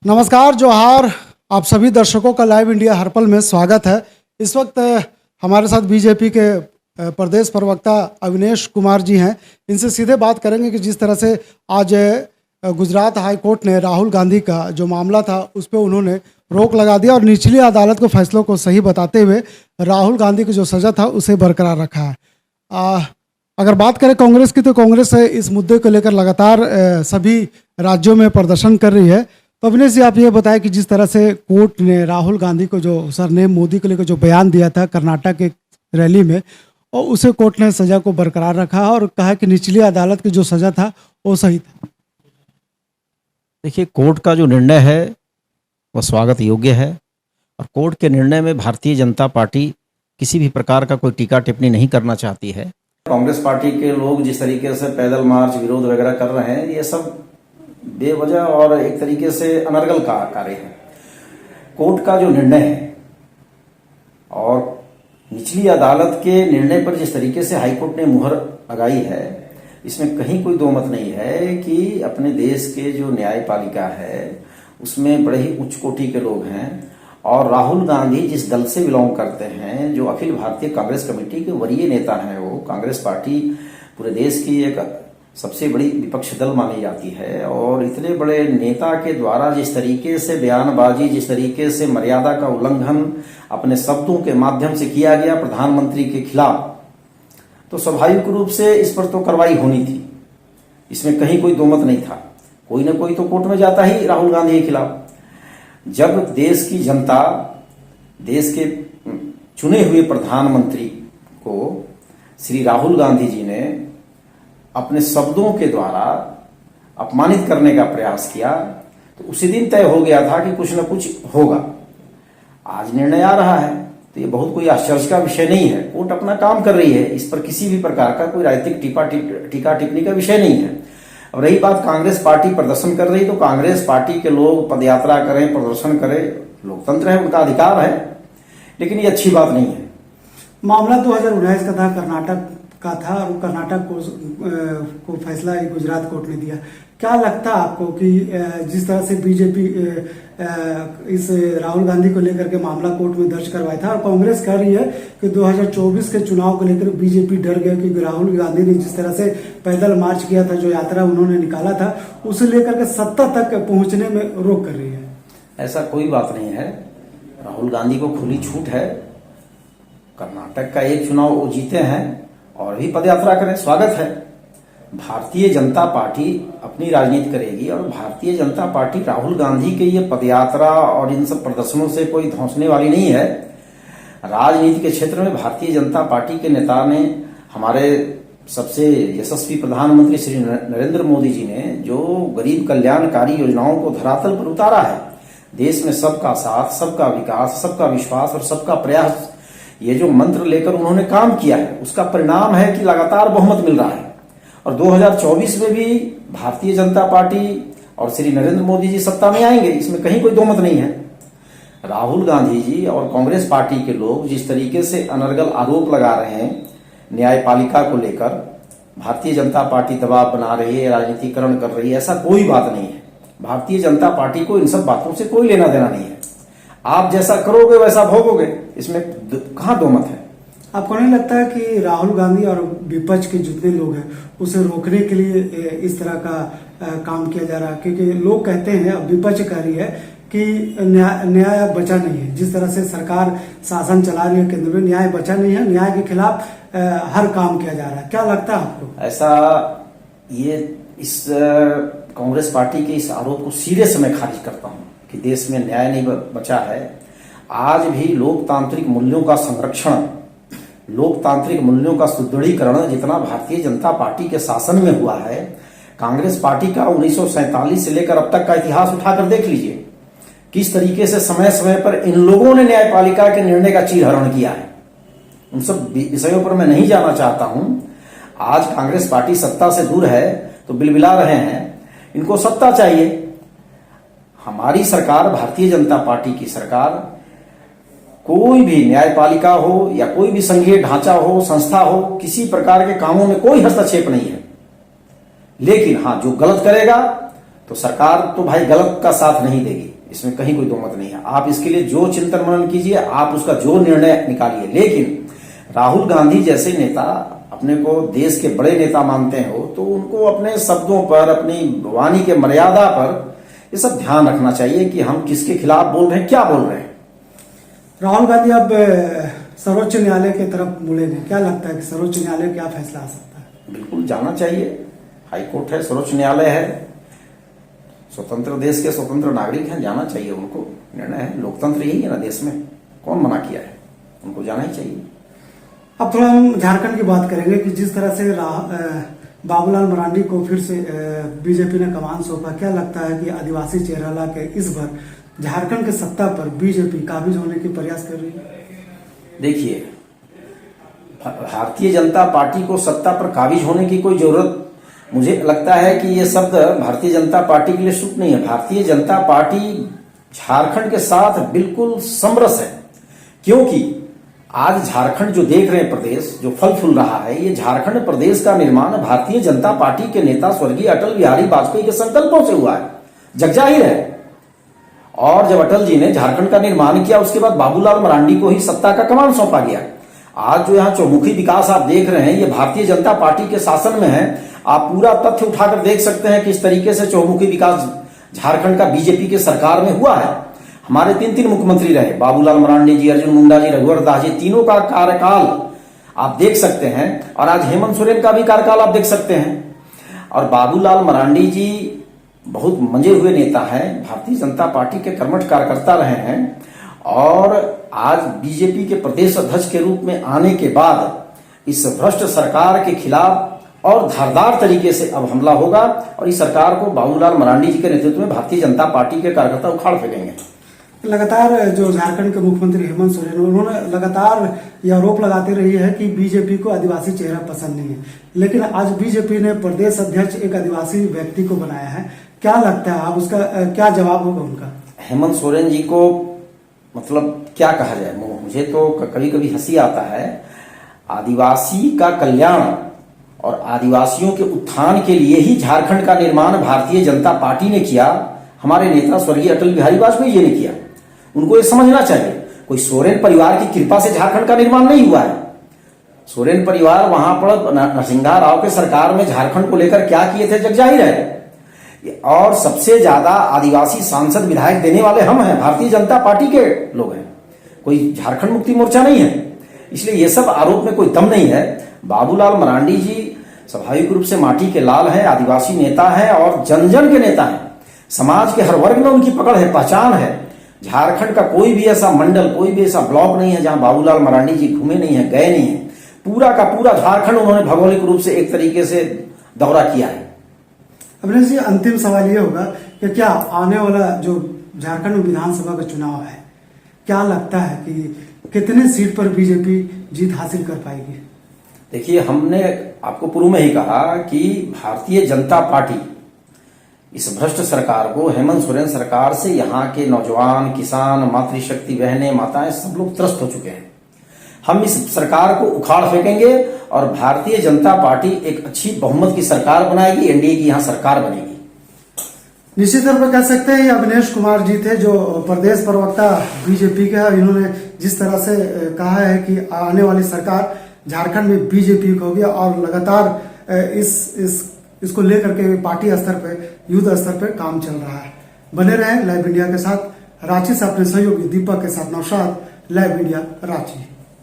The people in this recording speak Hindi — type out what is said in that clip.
नमस्कार, जोहार। आप सभी दर्शकों का लाइव इंडिया हर पल में स्वागत है। इस वक्त हमारे साथ बीजेपी के प्रदेश प्रवक्ता अविनेश कुमार जी हैं। इनसे सीधे बात करेंगे कि जिस तरह से आज गुजरात हाई कोर्ट ने राहुल गांधी का जो मामला था उस पर उन्होंने रोक लगा दिया और निचली अदालत को फैसलों को सही बताते हुए राहुल गांधी की जो सज़ा था उसे बरकरार रखा है। अगर बात करें कांग्रेस की, तो कांग्रेस इस मुद्दे को लेकर लगातार सभी राज्यों में प्रदर्शन कर रही है। तो अविनेश जी, आप ये बताएं कि जिस तरह से कोर्ट ने राहुल गांधी को जो सरनेम मोदी को लेकर जो बयान दिया था कर्नाटक के रैली में, और उसे कोर्ट ने सज़ा को बरकरार रखा और कहा कि निचली अदालत की जो सज़ा था वो सही था। देखिए, कोर्ट का जो निर्णय है वह स्वागत योग्य है और कोर्ट के निर्णय में भारतीय जनता पार्टी किसी भी प्रकार का कोई टीका टिप्पणी नहीं करना चाहती है। कांग्रेस पार्टी के लोग जिस तरीके से पैदल मार्च विरोध वगैरह कर रहे हैं, ये सब बेवजह और एक तरीके से अनर्गल का कार्य है। कोर्ट का जो निर्णय है और निचली अदालत के निर्णय पर जिस तरीके से हाईकोर्ट ने मुहर लगाई है, इसमें कहीं कोई दो मत नहीं है कि अपने देश के जो न्यायपालिका है उसमें बड़े ही उच्च कोटि के लोग हैं। और राहुल गांधी जिस दल से बिलोंग करते हैं, जो अखिल भारतीय कांग्रेस कमेटी के वरीय नेता हैं, वो कांग्रेस पार्टी पूरे देश की एक सबसे बड़ी विपक्ष दल मानी जाती है। और इतने बड़े नेता के द्वारा जिस तरीके से बयानबाजी, जिस तरीके से मर्यादा का उल्लंघन अपने शब्दों के माध्यम से किया गया प्रधानमंत्री के खिलाफ, तो स्वाभाविक रूप से इस पर तो कार्रवाई होनी थी। इसमें कहीं कोई दो मत नहीं था। कोई ना कोई तो कोर्ट में जाता ही राहुल गांधी के खिलाफ। जब देश की जनता, देश के चुने हुए प्रधानमंत्री को श्री राहुल गांधी जी ने अपने शब्दों के द्वारा अपमानित करने का प्रयास किया, तो उसी दिन तय हो गया था कि कुछ न कुछ होगा। आज निर्णय आ रहा है तो ये बहुत कोई आश्चर्य का विषय नहीं है। कोर्ट अपना काम कर रही है, इस पर किसी भी प्रकार का कोई राजनीतिक टीका टिप्पणी का विषय नहीं है। अब रही बात कांग्रेस पार्टी प्रदर्शन कर रही, तो कांग्रेस पार्टी के लोग पदयात्रा करें, प्रदर्शन करें, लोकतंत्र है, उनका अधिकार है, लेकिन ये अच्छी बात नहीं है। मामला 2019 का था, कर्नाटक का था और कर्नाटक को फैसला गुजरात कोर्ट ने दिया। क्या लगता है आपको कि जिस तरह से बीजेपी इस राहुल गांधी को लेकर के मामला कोर्ट में दर्ज करवाया था और कांग्रेस कह रही है कि 2024 के चुनाव को लेकर बीजेपी डर गया क्योंकि राहुल गांधी ने जिस तरह से पैदल मार्च किया था, जो यात्रा उन्होंने निकाला था, उसे लेकर के सत्ता तक पहुंचने में रोक कर रही है? ऐसा कोई बात नहीं है। राहुल गांधी को खुली छूट है। कर्नाटक का एक चुनाव वो जीते हैं और भी पदयात्रा करें, स्वागत है। भारतीय जनता पार्टी अपनी राजनीति करेगी और भारतीय जनता पार्टी राहुल गांधी के ये पदयात्रा और इन सब प्रदर्शनों से कोई धौंसने वाली नहीं है। राजनीति के क्षेत्र में भारतीय जनता पार्टी के नेता ने, हमारे सबसे यशस्वी प्रधानमंत्री श्री नरेंद्र मोदी जी ने जो गरीब कल्याणकारी योजनाओं को धरातल पर उतारा है, देश में सबका साथ, सबका विकास, सबका विश्वास और सबका प्रयास, ये जो मंत्र लेकर उन्होंने काम किया है, उसका परिणाम है कि लगातार बहुमत मिल रहा है। और 2024 में भी भारतीय जनता पार्टी और श्री नरेंद्र मोदी जी सत्ता में आएंगे, इसमें कहीं कोई दो मत नहीं है। राहुल गांधी जी और कांग्रेस पार्टी के लोग जिस तरीके से अनर्गल आरोप लगा रहे हैं न्यायपालिका को लेकर, भारतीय जनता पार्टी दबाव बना रही है, राजनीतिकरण कर रही है, ऐसा कोई बात नहीं है। भारतीय जनता पार्टी को इन सब बातों से कोई लेना देना नहीं है। आप जैसा करोगे वैसा भोगोगे, इसमें कहां दो मत है। आपको नहीं लगता है कि राहुल गांधी और विपक्ष के जितने लोग हैं उसे रोकने के लिए इस तरह का काम किया जा रहा है? क्योंकि लोग कहते हैं, विपक्ष कह रही है कि न्याय बचा नहीं है। जिस तरह से सरकार शासन चला रही है केंद्र में, न्याय बचा नहीं है, न्याय के खिलाफ हर काम किया जा रहा है। क्या लगता है आपको? ऐसा ये इस कांग्रेस पार्टी के इस आरोप को सीधे से मैं खारिज करता हूं कि देश में न्याय नहीं बचा है। आज भी लोकतांत्रिक मूल्यों का संरक्षण, लोकतांत्रिक मूल्यों का सुदृढ़ीकरण जितना भारतीय जनता पार्टी के शासन में हुआ है, कांग्रेस पार्टी का 1947 से लेकर अब तक का इतिहास उठाकर देख लीजिए, किस तरीके से समय समय पर इन लोगों ने न्यायपालिका के निर्णय का चीरहरण किया है। उन सब विषयों पर मैं नहीं जाना चाहता हूं। आज कांग्रेस पार्टी सत्ता से दूर है तो बिलबिला रहे हैं, इनको सत्ता चाहिए। हमारी सरकार, भारतीय जनता पार्टी की सरकार, कोई भी न्यायपालिका हो या कोई भी संघीय ढांचा हो, संस्था हो, किसी प्रकार के कामों में कोई हस्तक्षेप नहीं है। लेकिन हाँ, जो गलत करेगा तो सरकार तो भाई गलत का साथ नहीं देगी, इसमें कहीं कोई दो मत नहीं है। आप इसके लिए जो चिंतन मनन कीजिए, आप उसका जो निर्णय निकालिए, लेकिन राहुल गांधी जैसे नेता अपने को देश के बड़े नेता मानते हो तो उनको अपने शब्दों पर, अपनी वाणी के मर्यादा पर ये सब ध्यान रखना चाहिए कि हम किसके खिलाफ बोल रहे हैं, क्या बोल रहे हैं। राहुल गांधी अब सर्वोच्च न्यायालय की तरफ मुड़ेंगे, क्या लगता है कि सर्वोच्च न्यायालय क्या फैसला आ सकता है? बिल्कुल जाना चाहिए, हाईकोर्ट है, सर्वोच्च न्यायालय है, स्वतंत्र देश के स्वतंत्र नागरिक हैं, जाना चाहिए उनको। निर्णय है, लोकतंत्र यही है ना देश में, कौन मना किया है, उनको जाना ही चाहिए। अब थोड़ा हम झारखंड की बात करेंगे कि जिस तरह से बाबूलाल मरांडी को फिर से बीजेपी ने कमान सौंपा, क्या लगता है कि आदिवासी चेहरा ला के इस बार झारखंड के सत्ता पर बीजेपी काबिज होने की प्रयास कर रही है? देखिए, भारतीय जनता पार्टी को सत्ता पर काबिज होने की कोई जरूरत, मुझे लगता है कि ये शब्द भारतीय जनता पार्टी के लिए सूट नहीं है। भारतीय जनता पार्टी झारखंड के साथ बिल्कुल समरस है, क्योंकि आज झारखंड जो देख रहे हैं प्रदेश जो फल फूल रहा है, ये झारखंड प्रदेश का निर्माण भारतीय जनता पार्टी के नेता स्वर्गीय अटल बिहारी वाजपेयी के संकल्पों से हुआ है, जगजाहिर है। और जब अटल जी ने झारखंड का निर्माण किया, उसके बाद बाबूलाल मरांडी को ही सत्ता का कमान सौंपा गया। आज जो यहाँ चौमुखी विकास आप देख रहे हैं, ये भारतीय जनता पार्टी के शासन में है। आप पूरा तथ्य उठाकर देख सकते हैं किस तरीके से चौमुखी विकास झारखंड का बीजेपी के सरकार में हुआ है। हमारे 3 मुख्यमंत्री रहे, बाबूलाल मरांडी जी, अर्जुन मुंडा जी, रघुवर दास जी, तीनों का कार्यकाल आप देख सकते हैं, और आज हेमंत सोरेन का भी कार्यकाल आप देख सकते हैं। और बाबूलाल मरांडी जी बहुत मंजे हुए नेता हैं, भारतीय जनता पार्टी के कर्मठ कार्यकर्ता रहे हैं, और आज बीजेपी के प्रदेश अध्यक्ष के रूप में आने के बाद इस भ्रष्ट सरकार के खिलाफ और धारदार तरीके से अब हमला होगा, और इस सरकार को बाबूलाल मरांडी जी के नेतृत्व में भारतीय जनता पार्टी के कार्यकर्ता उखाड़ फेंकेंगे। लगातार जो झारखंड के मुख्यमंत्री हेमंत सोरेन, उन्होंने लगातार यह आरोप लगाते रही है कि बीजेपी को आदिवासी चेहरा पसंद नहीं है, लेकिन आज बीजेपी ने प्रदेश अध्यक्ष एक आदिवासी व्यक्ति को बनाया है। क्या लगता है, आप उसका क्या जवाब होगा उनका? हेमंत सोरेन जी को मतलब क्या कहा जाए, मुझे तो कभी कभी हंसी आता है। आदिवासी का कल्याण और आदिवासियों के उत्थान के लिए ही झारखंड का निर्माण भारतीय जनता पार्टी ने किया, हमारे नेता स्वर्गीय अटल बिहारी वाजपेयी जी ने किया। उनको ये समझना चाहिए, कोई सोरेन परिवार की कृपा से झारखंड का निर्माण नहीं हुआ है। सोरेन परिवार वहां पर नरसिंहा राव के सरकार में झारखंड को लेकर क्या किए थे, जगजाहिर है। और सबसे ज्यादा आदिवासी सांसद विधायक देने वाले हम हैं, भारतीय जनता पार्टी के लोग हैं, कोई झारखंड मुक्ति मोर्चा नहीं है। इसलिए ये सब आरोप में कोई दम नहीं है। बाबूलाल मरांडी जी स्वाभाविक रूप से माटी के लाल हैं, आदिवासी नेता हैं और जन जन के नेता हैं। समाज के हर वर्ग में उनकी पकड़ है, पहचान है। झारखंड का कोई भी ऐसा मंडल, कोई भी ऐसा ब्लॉक नहीं है जहां बाबूलाल मरांडी जी घूमे नहीं है, गए नहीं है। पूरा का पूरा झारखंड उन्होंने भौगोलिक रूप से एक तरीके से दौरा किया है। अभिनेश जी, अंतिम सवाल ये होगा कि क्या आने वाला जो झारखंड में विधानसभा का चुनाव है, क्या लगता है कि कितने सीट पर बीजेपी जीत हासिल कर पाएगी? देखिए, हमने आपको पूर्व में ही कहा कि भारतीय जनता पार्टी इस भ्रष्ट सरकार को, हेमंत सोरेन सरकार से यहाँ के नौजवान, किसान, मातृशक्ति बहनें, माताएं सब लोग त्रस्त हो चुके हैं। हम इस सरकार को उखाड़ फेंकेंगे और भारतीय जनता पार्टी एक अच्छी बहुमत की सरकार बनाएगी, एनडीए की यहाँ सरकार बनेगी। निश्चित तौर पर कह सकते हैं ये अविनेश कुमार जी थे, जो प्रदेश प्रवक्ता बीजेपी के हैं। इन्होंने जिस तरह से कहा है कि आने वाली सरकार झारखंड में बीजेपी की होगी, और लगातार इसको लेकर के पार्टी स्तर पे, युद्ध स्तर पे काम चल रहा है। बने रहें लाइव इंडिया के साथ। रांची से अपने सहयोगी दीपक के साथ नौशाद, लाइव इंडिया रांची।